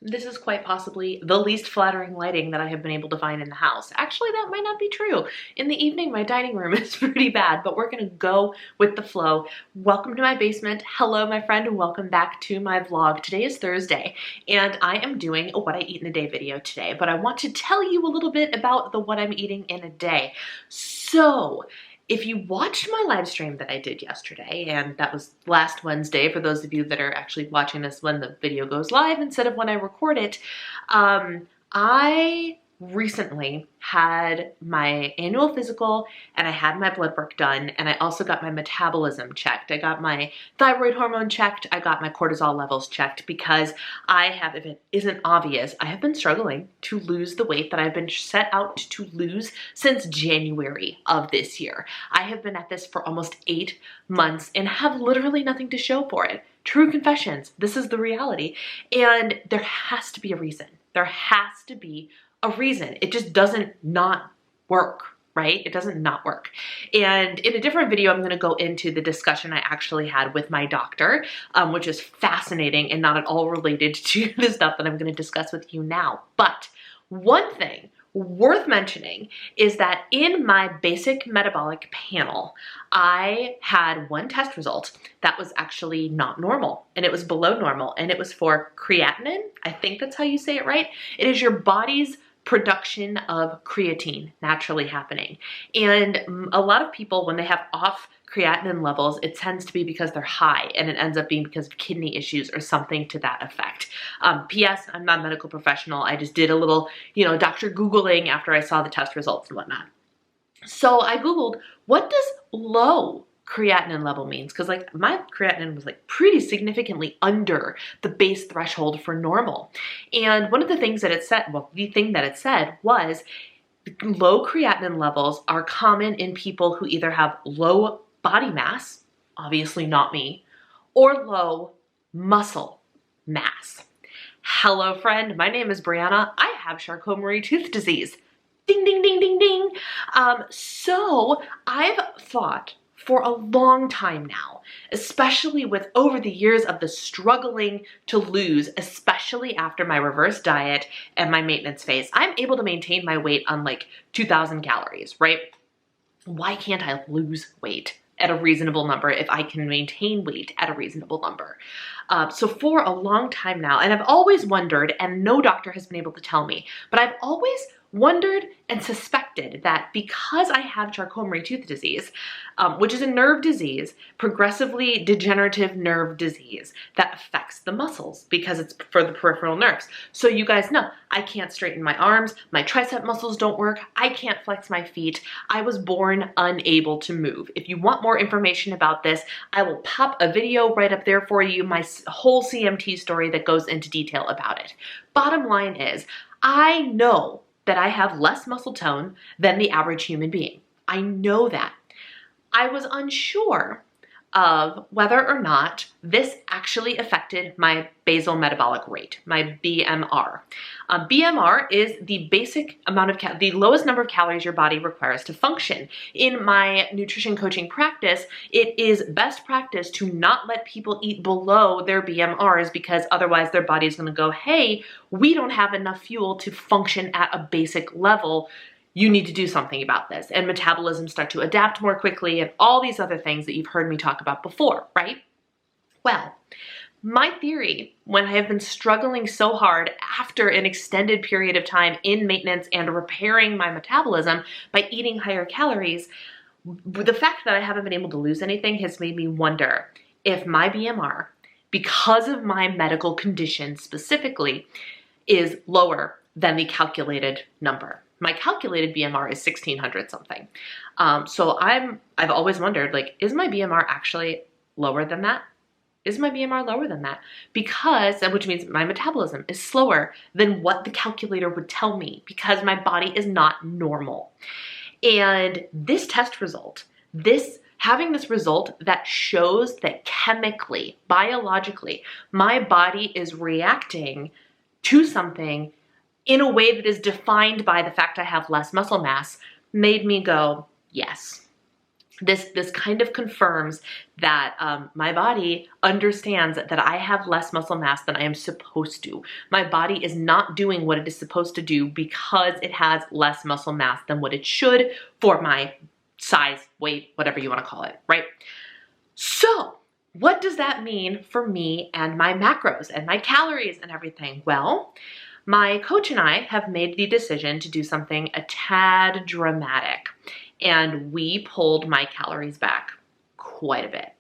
This is quite possibly the least flattering lighting that I have been able to find in the house. Actually, that might not be true. In the evening, my dining room is pretty bad, but we're gonna go with the flow. Welcome to my basement. Hello, my friend, and welcome back to my vlog. Today is Thursday, and I am doing a what I eat in a day video today, but I want to tell you a little bit about the what I'm eating in a day. So, if you watched my live stream that I did yesterday, and that was last Wednesday for those of you that are actually watching this when the video goes live instead of when I record it, I recently had my annual physical and I had my blood work done, and I also got my metabolism checked. I got my thyroid hormone checked. I got my cortisol levels checked because I have, if it isn't obvious, I have been struggling to lose the weight that I've been set out to lose since January of this year. I have been at this for almost 8 months and have literally nothing to show for it. True confessions, this is the reality. And there has to be a reason. There has to be a reason. It just doesn't not work, right? It doesn't not work. And in a different video, I'm gonna go into the discussion I actually had with my doctor, which is fascinating and not at all related to the stuff that I'm gonna discuss with you now. But one thing worth mentioning is that in my basic metabolic panel, I had one test result that was actually not normal, and it was below normal, and it was for creatinine. I think that's how you say it, right? It is your body's production of creatine naturally happening. And a lot of people, when they have off creatinine levels, it tends to be because they're high, and it ends up being because of kidney issues or something to that effect. P.S. I'm not a medical professional. I just did a little, Dr. Googling after I saw the test results and whatnot. So I Googled, what does low creatinine level means? Because like my creatinine was like pretty significantly under the base threshold for normal. And one of the things that it said, well, the thing that it said was low creatinine levels are common in people who either have low body mass, obviously not me, or low muscle mass. Hello friend, my name is Brianna. I have Charcot-Marie-Tooth disease. Ding, ding, ding, ding, ding. So I've thought for a long time now, especially with over the years of the struggling to lose, especially after my reverse diet and my maintenance phase, I'm able to maintain my weight on like 2,000 calories, right? Why can't I lose weight at a reasonable number if I can maintain weight at a reasonable number? So for a long time now, and I've always wondered, and no doctor has been able to tell me, but I've always wondered and suspected that because I have Charcot-Marie-Tooth disease, which is a nerve disease, progressively degenerative nerve disease that affects the muscles because it's for the peripheral nerves. So you guys know, I can't straighten my arms, my tricep muscles don't work, I can't flex my feet. I was born unable to move. If you want more information about this, I will pop a video right up there for you, my whole CMT story that goes into detail about it. Bottom line is, I know that I have less muscle tone than the average human being. I know that. I was unsure of whether or not this actually affected my basal metabolic rate, my BMR. BMR is the basic amount of, the lowest number of calories your body requires to function. In my nutrition coaching practice, it is best practice to not let people eat below their BMRs because otherwise their body is gonna go, hey, we don't have enough fuel to function at a basic level. You need to do something about this. And metabolisms start to adapt more quickly and all these other things that you've heard me talk about before, right? Well, my theory, when I have been struggling so hard after an extended period of time in maintenance and repairing my metabolism by eating higher calories, the fact that I haven't been able to lose anything has made me wonder if my BMR, because of my medical condition specifically, is lower than the calculated number. My calculated BMR is 1,600 something. So I've always wondered, like, is my BMR actually lower than that? Is my BMR lower than that? Because, which means my metabolism is slower than what the calculator would tell me because my body is not normal. And this test result, having this result that shows that chemically, biologically, my body is reacting to something in a way that is defined by the fact I have less muscle mass, made me go, yes, This kind of confirms that my body understands that I have less muscle mass than I am supposed to. My body is not doing what it is supposed to do because it has less muscle mass than what it should for my size, weight, whatever you want to call it, right? So what does that mean for me and my macros and my calories and everything? Well, my coach and I have made the decision to do something a tad dramatic, and we pulled my calories back quite a bit.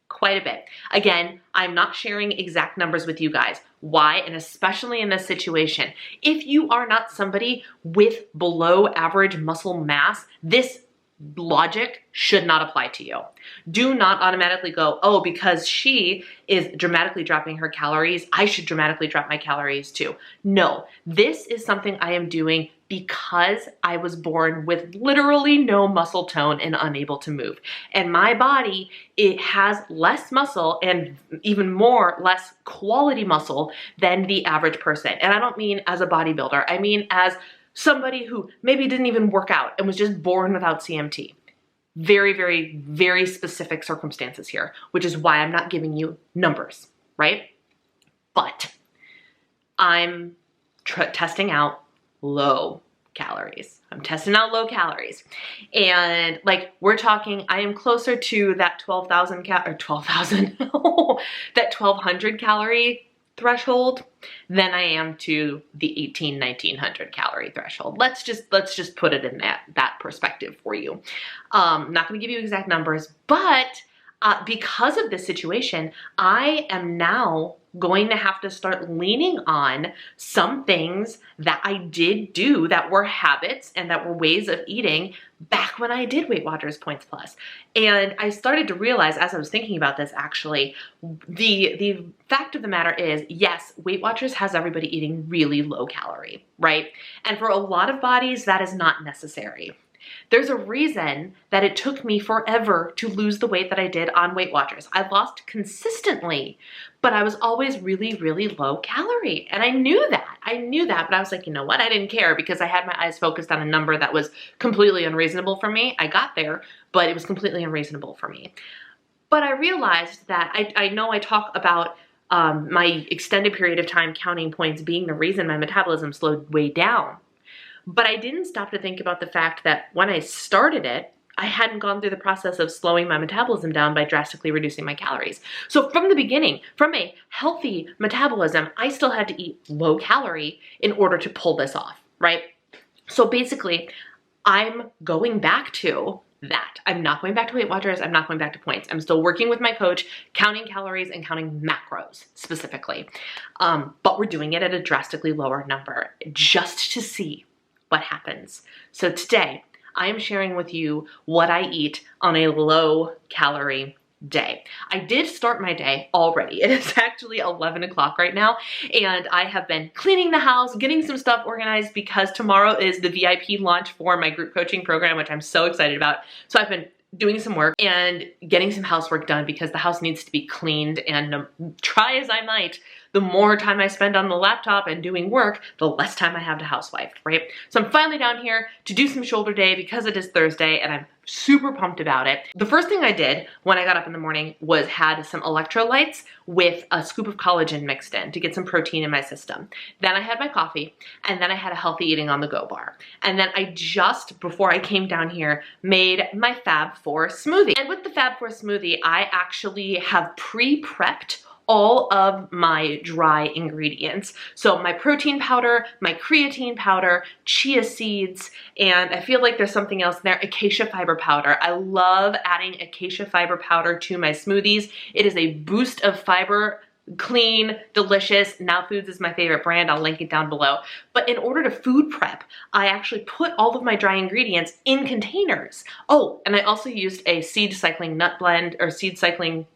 Quite a bit. Again, I'm not sharing exact numbers with you guys. Why? And especially in this situation, if you are not somebody with below average muscle mass, this logic should not apply to you. Do not automatically go, oh, because she is dramatically dropping her calories, I should dramatically drop my calories too. No, this is something I am doing because I was born with literally no muscle tone and unable to move. And my body, it has less muscle and even more less quality muscle than the average person. And I don't mean as a bodybuilder, I mean as somebody who maybe didn't even work out and was just born without CMT. Very, very, very specific circumstances here, which is why I'm not giving you numbers, right? But I'm testing out low calories. I'm testing out low calories. And like we're talking, I am closer to that 12,000 that 1,200 calorie threshold than I am to the 1,900 calorie threshold. Let's just put it in that perspective for you. I'm not going to give you exact numbers, but because of this situation, I am now going to have to start leaning on some things that I did do that were habits and that were ways of eating back when I did Weight Watchers Points Plus. And I started to realize as I was thinking about this, actually, the fact of the matter is, yes, Weight Watchers has everybody eating really low calorie, right? And for a lot of bodies, that is not necessary. There's a reason that it took me forever to lose the weight that I did on Weight Watchers. I lost consistently, but I was always really, really low calorie. And I knew that, but I was like, you know what? I didn't care because I had my eyes focused on a number that was completely unreasonable for me. I got there, but it was completely unreasonable for me. But I realized that I know I talk about my extended period of time counting points being the reason my metabolism slowed way down. But I didn't stop to think about the fact that when I started it, I hadn't gone through the process of slowing my metabolism down by drastically reducing my calories. So from the beginning, from a healthy metabolism, I still had to eat low calorie in order to pull this off, right? So basically, I'm going back to that. I'm not going back to Weight Watchers. I'm not going back to points. I'm still working with my coach, counting calories and counting macros specifically. But we're doing it at a drastically lower number just to see what happens. So today, I am sharing with you what I eat on a low calorie day. I did start my day already. It is actually 11 o'clock right now, and I have been cleaning the house, getting some stuff organized because tomorrow is the VIP launch for my group coaching program, which I'm so excited about. So I've been doing some work and getting some housework done because the house needs to be cleaned, and try as I might, the more time I spend on the laptop and doing work, the less time I have to housewife, right? So I'm finally down here to do some shoulder day because it is Thursday and I'm super pumped about it. The first thing I did when I got up in the morning was had some electrolytes with a scoop of collagen mixed in to get some protein in my system. Then I had my coffee, and then I had a healthy eating on the go bar. And then I just, before I came down here, made my Fab 4 smoothie. And with the Fab 4 smoothie, I actually have pre-prepped all of my dry ingredients. So my protein powder, my creatine powder, chia seeds, and I feel like there's something else in there, acacia fiber powder. I love adding acacia fiber powder to my smoothies. It is a boost of fiber, clean, delicious. Now Foods is my favorite brand. I'll link it down below. But in order to food prep, I actually put all of my dry ingredients in containers. Oh, and I also used a seed cycling nut blend or seed cycling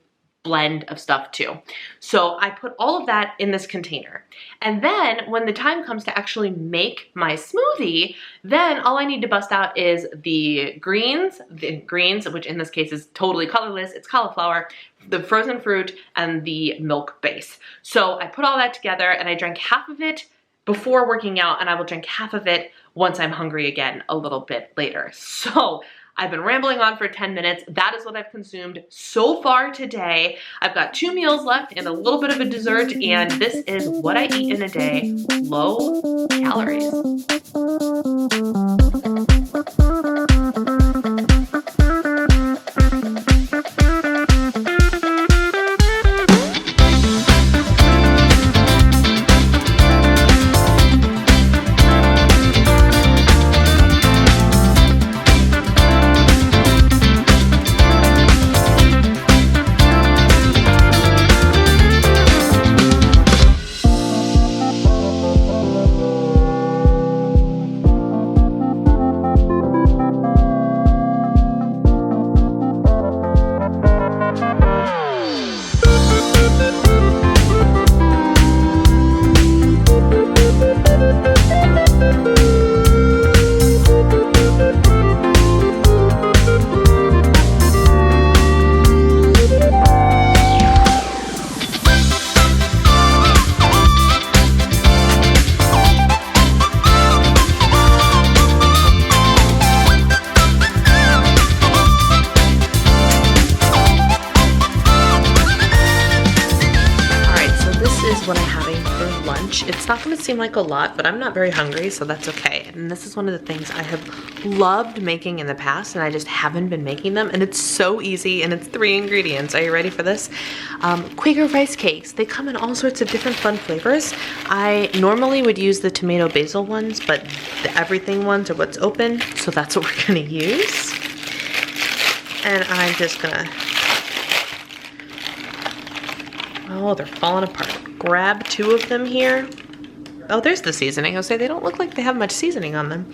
blend of stuff too. So I put all of that in this container. And then when the time comes to actually make my smoothie, then all I need to bust out is the greens, which in this case is totally colorless. It's cauliflower, the frozen fruit, and the milk base. So I put all that together and I drank half of it before working out, and I will drink half of it once I'm hungry again a little bit later. So I've been rambling on for 10 minutes. That is what I've consumed so far today. I've got 2 meals left and a little bit of a dessert, and this is what I eat in a day, low calories. What I'm having for lunch. It's not going to seem like a lot, but I'm not very hungry, so that's okay. And this is one of the things I have loved making in the past, and I just haven't been making them, and it's so easy, and it's 3 ingredients. Are you ready for this? Quaker rice cakes. They come in all sorts of different fun flavors. I normally would use the tomato basil ones, but the everything ones are what's open, so that's what we're going to use. And I'm just gonna, oh, they're falling apart. Grab 2 of them here. Oh, there's the seasoning. I'll say they don't look like they have much seasoning on them.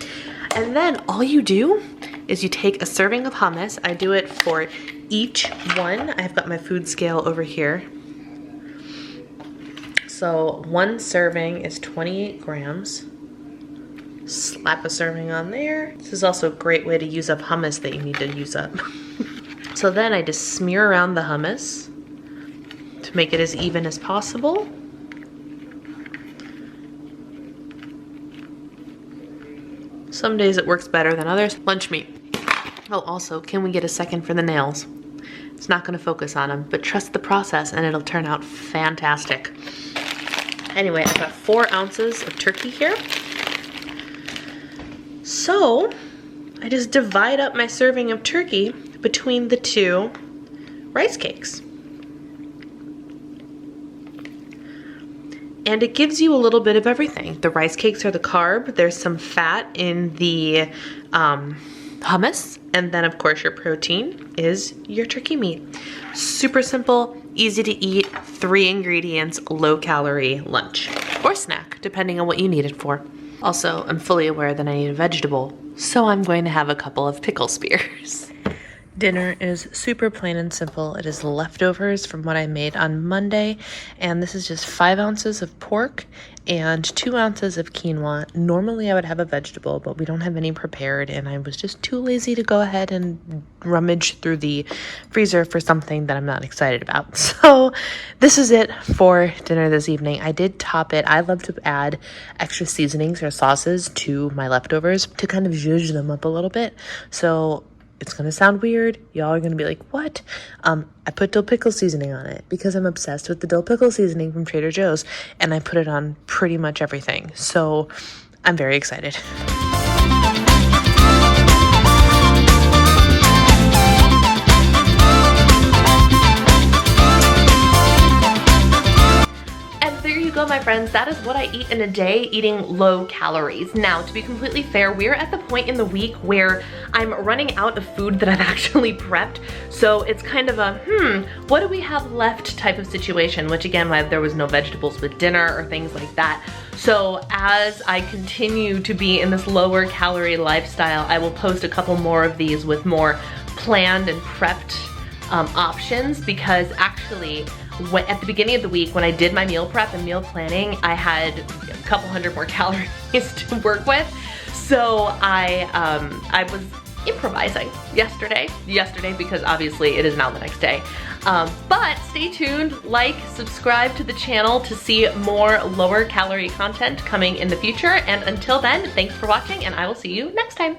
And then all you do is you take a serving of hummus. I do it for each one. I've got my food scale over here. So 1 serving is 28 grams. Slap a serving on there. This is also a great way to use up hummus that you need to use up. So then I just smear around the hummus to make it as even as possible. Some days it works better than others. Lunch meat. Oh, also, can we get a second for the nails? It's not gonna focus on them, but trust the process and it'll turn out fantastic. Anyway, I've got 4 ounces of turkey here. So, I just divide up my serving of turkey between the 2 rice cakes. And it gives you a little bit of everything. The rice cakes are the carb. There's some fat in the hummus. And then of course your protein is your turkey meat. Super simple, easy to eat, 3 ingredients, low calorie lunch or snack, depending on what you need it for. Also, I'm fully aware that I need a vegetable, so I'm going to have a couple of pickle spears. Dinner is super plain and simple. It is leftovers from what I made on Monday, and this is just 5 ounces of pork and 2 ounces of quinoa. Normally I would have a vegetable, but we don't have any prepared, and I was just too lazy to go ahead and rummage through the freezer for something that I'm not excited about. So this is it for dinner this evening. I did top it. I love to add extra seasonings or sauces to my leftovers to kind of zhuzh them up a little bit. So it's going to sound weird. Y'all are going to be like, what? I put dill pickle seasoning on it because I'm obsessed with the dill pickle seasoning from Trader Joe's, and I put it on pretty much everything. So I'm very excited. Go, my friends, that is what I eat in a day, eating low calories. Now, to be completely fair, we're at the point in the week where I'm running out of food that I've actually prepped, so it's kind of a, what do we have left type of situation, which again, there was no vegetables with dinner or things like that. So as I continue to be in this lower calorie lifestyle, I will post a couple more of these with more planned and prepped options, because actually, at the beginning of the week, when I did my meal prep and meal planning, I had a couple hundred more calories to work with. So I was improvising yesterday because obviously it is now the next day. But stay tuned, like, subscribe to the channel to see more lower calorie content coming in the future. And until then, thanks for watching, and I will see you next time.